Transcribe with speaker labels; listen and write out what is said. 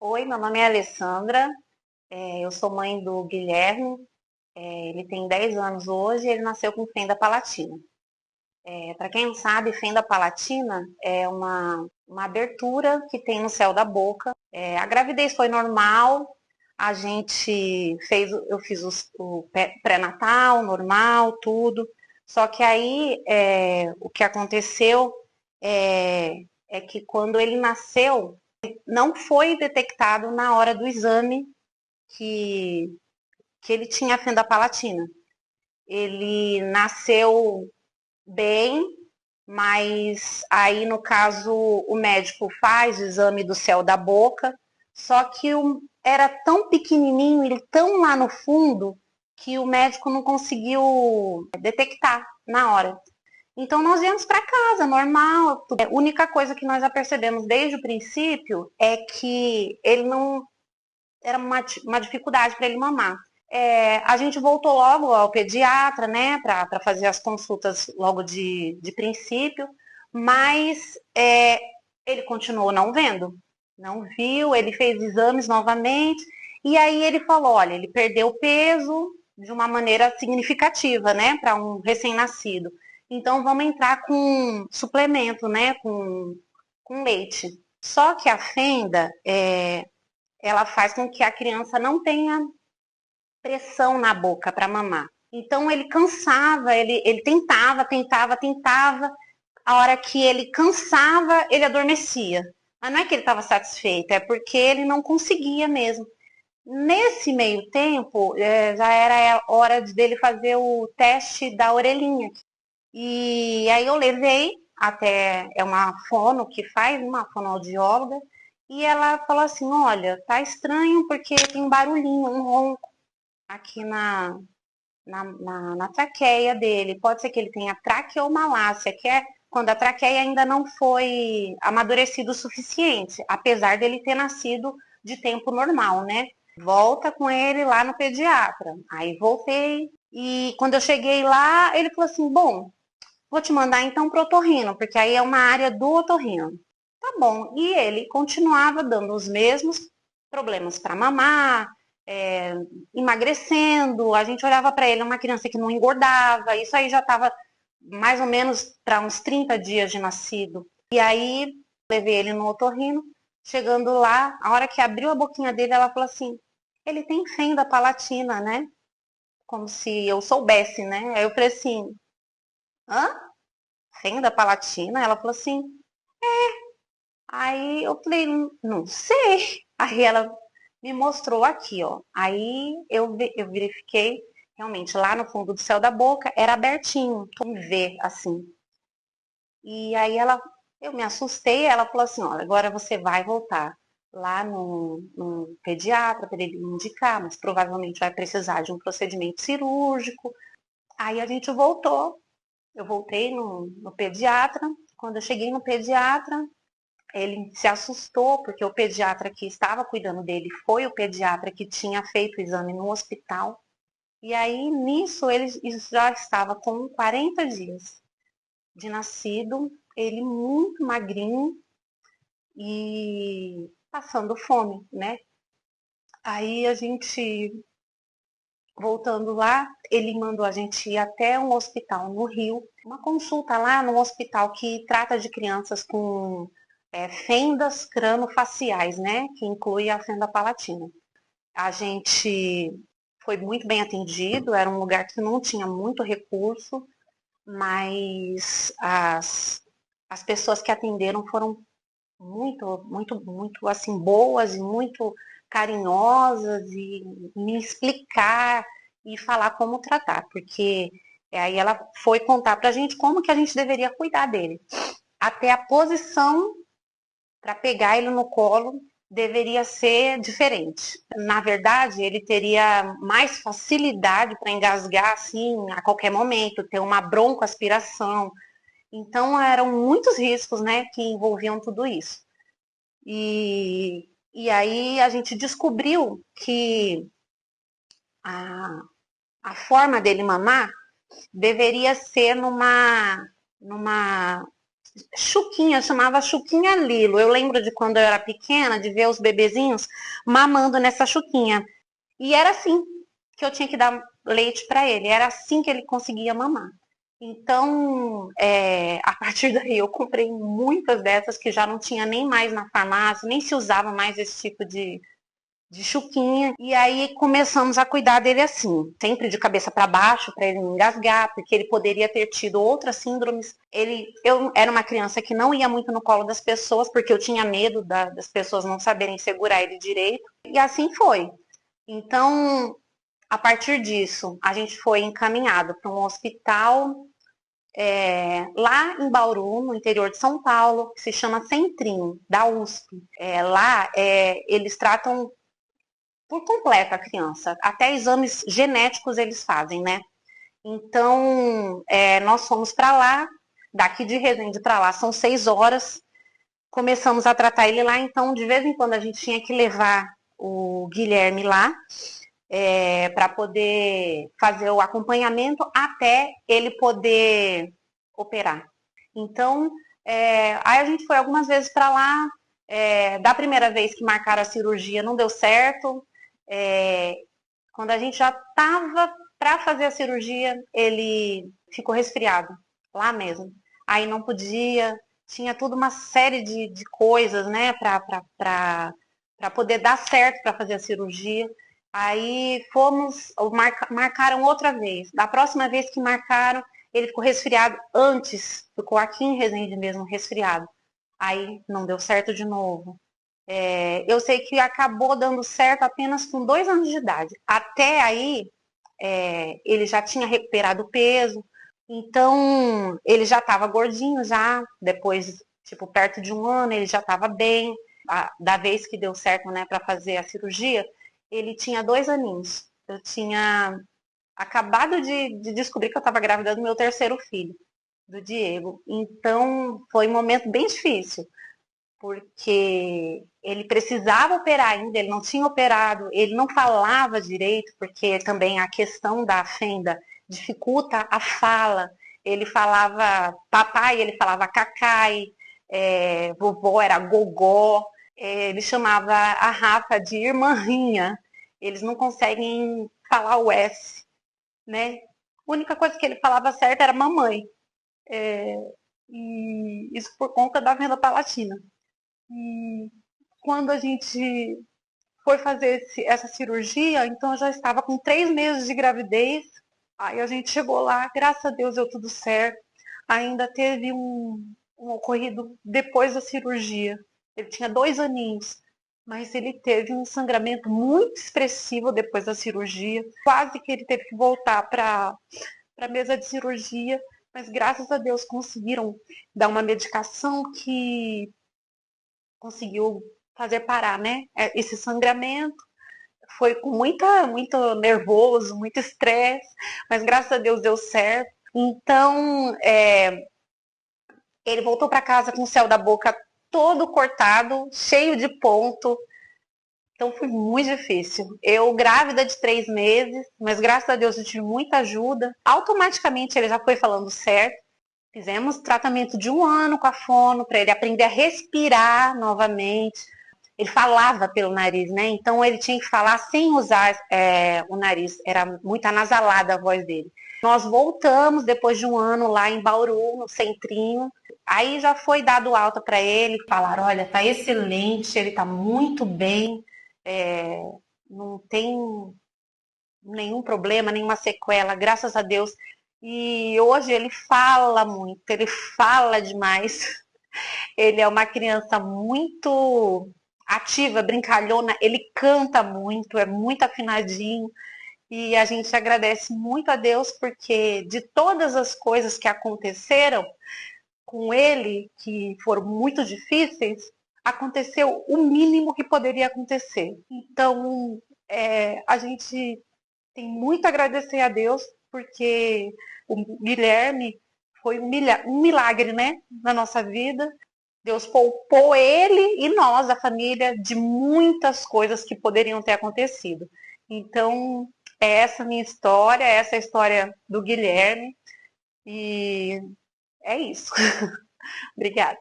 Speaker 1: Oi, meu nome é Alessandra, eu sou mãe do Guilherme, ele tem 10 anos hoje, ele nasceu com fenda palatina. Para quem não sabe, fenda palatina é uma abertura que tem no céu da boca. A gravidez foi normal, eu fiz o pré-natal, normal, tudo. Só que aí o que aconteceu é que quando ele nasceu, não foi detectado na hora do exame que, que ele tinha fenda palatina. Ele nasceu bem, mas aí no caso o médico faz o exame do céu da boca, só que era tão pequenininho, ele tão lá no fundo, que o médico não conseguiu detectar na hora. Então nós viemos para casa, normal. A única coisa que nós já percebemos desde o princípio é que ele não era uma dificuldade para ele mamar. A gente voltou logo ao pediatra, né, para fazer as consultas logo de princípio, mas ele continuou não vendo, não viu, ele fez exames novamente, e aí ele falou, olha, ele perdeu peso de uma maneira significativa, né, para um recém-nascido. Então vamos entrar com suplemento, né, com leite. Só que a fenda, ela faz com que a criança não tenha pressão na boca para mamar. Então ele cansava, ele tentava. A hora que ele cansava, ele adormecia. Mas não é que ele estava satisfeito, é porque ele não conseguia mesmo. Nesse meio tempo, já era hora dele fazer o teste da orelhinha. E aí eu levei até, é uma fono que faz, uma fonoaudióloga, e ela falou assim, olha, tá estranho porque tem um barulhinho, um ronco aqui na traqueia dele. Pode ser que ele tenha traqueomalácia, que é quando a traqueia ainda não foi amadurecida o suficiente, apesar dele ter nascido de tempo normal, né? Volta com ele lá no pediatra. Aí voltei e quando eu cheguei lá, ele falou assim: bom, vou te mandar então pro otorrino, porque aí é uma área do otorrino. Tá bom. E ele continuava dando os mesmos problemas para mamar, é, emagrecendo. A gente olhava para ele, uma criança que não engordava. Isso aí já estava mais ou menos para uns 30 dias de nascido. E aí levei ele no otorrino. Chegando lá, a hora que abriu a boquinha dele, ela falou assim: ele tem fenda palatina, né? Como se eu soubesse, né? Aí eu falei assim: hã? Fenda palatina? Ela falou assim. Aí eu falei, não sei. Aí ela me mostrou aqui, ó. Aí eu verifiquei, realmente, lá no fundo do céu da boca, era abertinho, como ver, assim. E aí eu me assustei, ela falou assim, olha, agora você vai voltar lá no pediatra para ele indicar, mas provavelmente vai precisar de um procedimento cirúrgico. Aí a gente voltou, eu voltei no pediatra. Quando eu cheguei no pediatra, ele se assustou, porque o pediatra que estava cuidando dele foi o pediatra que tinha feito o exame no hospital. E aí, nisso, ele já estava com 40 dias de nascido, ele muito magrinho e passando fome, né? Aí a gente, voltando lá, ele mandou a gente ir até um hospital no Rio, uma consulta lá no hospital que trata de crianças com fendas cranofaciais, né? Que inclui a fenda palatina. A gente foi muito bem atendido, era um lugar que não tinha muito recurso, mas as pessoas que atenderam foram muito assim boas e muito carinhosas e me explicar e falar como tratar, porque aí ela foi contar pra gente como que a gente deveria cuidar dele. Até a posição para pegar ele no colo deveria ser diferente. Na verdade, ele teria mais facilidade para engasgar assim a qualquer momento, ter uma broncoaspiração. Então eram muitos riscos, né, que envolviam tudo isso. E aí a gente descobriu que a, a forma dele mamar deveria ser numa Chuquinha, chamava Chuquinha Lilo. Eu lembro de quando eu era pequena, de ver os bebezinhos mamando nessa Chuquinha. E era assim que eu tinha que dar leite para ele, era assim que ele conseguia mamar. Então, a partir daí eu comprei muitas dessas que já não tinha nem mais na farmácia, nem se usava mais esse tipo de chuquinha. E aí começamos a cuidar dele assim, sempre de cabeça para baixo, para ele não engasgar, porque ele poderia ter tido outras síndromes. Eu era uma criança que não ia muito no colo das pessoas, porque eu tinha medo das pessoas não saberem segurar ele direito. E assim foi. Então, a partir disso, a gente foi encaminhado para um hospital lá em Bauru, no interior de São Paulo, que se chama Centrinho, da USP. Lá eles tratam por completo a criança, até exames genéticos eles fazem, né? Então, nós fomos para lá, daqui de Resende para lá são 6 horas, começamos a tratar ele lá, então de vez em quando a gente tinha que levar o Guilherme lá, para poder fazer o acompanhamento até ele poder operar. Então, aí a gente foi algumas vezes para lá. Da primeira vez que marcaram a cirurgia não deu certo. Quando a gente já estava para fazer a cirurgia, ele ficou resfriado, lá mesmo. Aí não podia, tinha tudo uma série de coisas, né, para poder dar certo para fazer a cirurgia. Aí marcaram outra vez. Da próxima vez que marcaram, ele ficou resfriado antes, ficou aqui em Resende mesmo, resfriado. Aí não deu certo de novo. Eu sei que acabou dando certo apenas com 2 anos de idade. Até aí, ele já tinha recuperado o peso, então ele já estava gordinho já, depois, tipo, perto de 1 ano, ele já estava bem. Da vez que deu certo, né, para fazer a cirurgia, ele tinha 2 aninhos. Eu tinha acabado de descobrir que eu estava grávida do meu terceiro filho, do Diego. Então, foi um momento bem difícil porque ele precisava operar ainda, ele não tinha operado, ele não falava direito, porque também a questão da fenda dificulta a fala. Ele falava papai, ele falava cacai, vovó era gogó, ele chamava a Rafa de irmãinha, eles não conseguem falar o S, né? A única coisa que ele falava certo era mamãe, e isso por conta da venda palatina. E quando a gente foi fazer essa cirurgia, então eu já estava com 3 meses de gravidez. Aí a gente chegou lá, graças a Deus deu tudo certo. Ainda teve um ocorrido depois da cirurgia. Ele tinha 2 aninhos, mas ele teve um sangramento muito expressivo depois da cirurgia. Quase que ele teve que voltar para a mesa de cirurgia, mas graças a Deus conseguiram dar uma medicação que conseguiu fazer parar, né? Esse sangramento foi com muito nervoso, muito estresse, mas graças a Deus deu certo. Então, ele voltou para casa com o céu da boca todo cortado, cheio de ponto. Então foi muito difícil. Eu grávida de 3 meses, mas graças a Deus eu tive muita ajuda. Automaticamente ele já foi falando certo. Fizemos tratamento de 1 ano com a fono para ele aprender a respirar novamente. Ele falava pelo nariz, né? Então ele tinha que falar sem usar o nariz, era muito anasalada a voz dele. Nós voltamos depois de 1 ano lá em Bauru, no centrinho. Aí já foi dado alta para ele, falaram, olha, tá excelente, ele tá muito bem, não tem nenhum problema, nenhuma sequela, graças a Deus. E hoje ele fala muito, ele fala demais. Ele é uma criança muito ativa, brincalhona, ele canta muito, é muito afinadinho. E a gente agradece muito a Deus porque de todas as coisas que aconteceram com ele, que foram muito difíceis, aconteceu o mínimo que poderia acontecer. Então, a gente tem muito a agradecer a Deus, porque o Guilherme foi um milagre, né, na nossa vida. Deus poupou ele e nós, a família, de muitas coisas que poderiam ter acontecido. Então, é essa minha história, essa é a história do Guilherme, e é isso. Obrigada.